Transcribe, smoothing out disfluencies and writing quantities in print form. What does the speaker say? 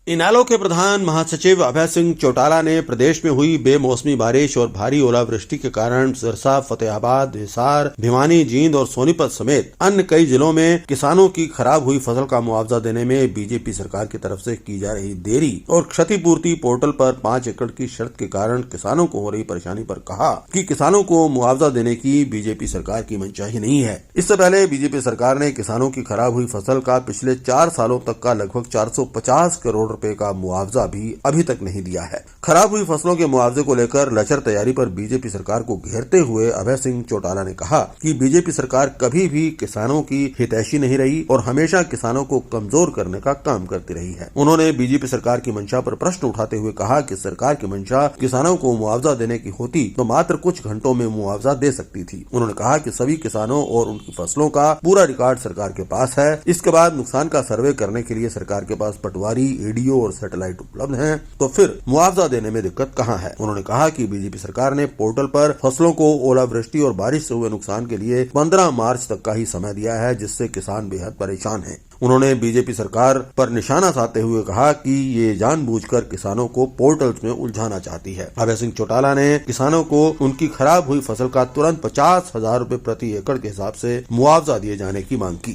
इनेलो के प्रधान महासचिव अभय सिंह चौटाला ने प्रदेश में हुई बेमौसमी बारिश और भारी ओलावृष्टि के कारण सिरसा, फतेहाबाद, हिसार, भिवानी, जींद और सोनीपत समेत अन्य कई जिलों में किसानों की खराब हुई फसल का मुआवजा देने में बीजेपी सरकार की तरफ से की जा रही देरी और क्षतिपूर्ति पोर्टल पर 5 एकड़ की शर्त के कारण किसानों को हो रही परेशानी पर कहा कि किसानों को मुआवजा देने की बीजेपी सरकार की मंशा ही नहीं है। इससे पहले बीजेपी सरकार ने किसानों की खराब हुई फसल का पिछले 4 सालों तक का लगभग 450 करोड़ रुपए का मुआवजा भी अभी तक नहीं दिया है। खराब हुई फसलों के मुआवजे को लेकर लचर तैयारी पर बीजेपी सरकार को घेरते हुए अभय सिंह चौटाला ने कहा कि बीजेपी सरकार कभी भी किसानों की हितैषी नहीं रही और हमेशा किसानों को कमजोर करने का काम करती रही है। उन्होंने बीजेपी सरकार की मंशा पर प्रश्न उठाते हुए कहा कि सरकार की मंशा किसानों को मुआवजा देने की होती तो मात्र कुछ घंटों में मुआवजा दे सकती थी। उन्होंने कहा कि सभी किसानों और उनकी फसलों का पूरा रिकॉर्ड सरकार के पास है। इसके बाद नुकसान का सर्वे करने के लिए सरकार के पास पटवारी, एडीओ और सैटेलाइट उपलब्ध हैं, तो फिर मुआवजा देने में दिक्कत कहां है। उन्होंने कहा कि बीजेपी सरकार ने पोर्टल पर फसलों को ओलावृष्टि और बारिश से हुए नुकसान के लिए 15 मार्च तक का ही समय दिया है, जिससे किसान बेहद परेशान हैं। उन्होंने बीजेपी सरकार पर निशाना साधते हुए कहा कि ये जानबूझकर किसानों को पोर्टल्स में उलझाना चाहती है। अभय सिंह चौटाला ने किसानों को उनकी खराब हुई फसल का तुरंत 50,000 रुपए प्रति एकड़ के हिसाब से मुआवजा दिए जाने की मांग की।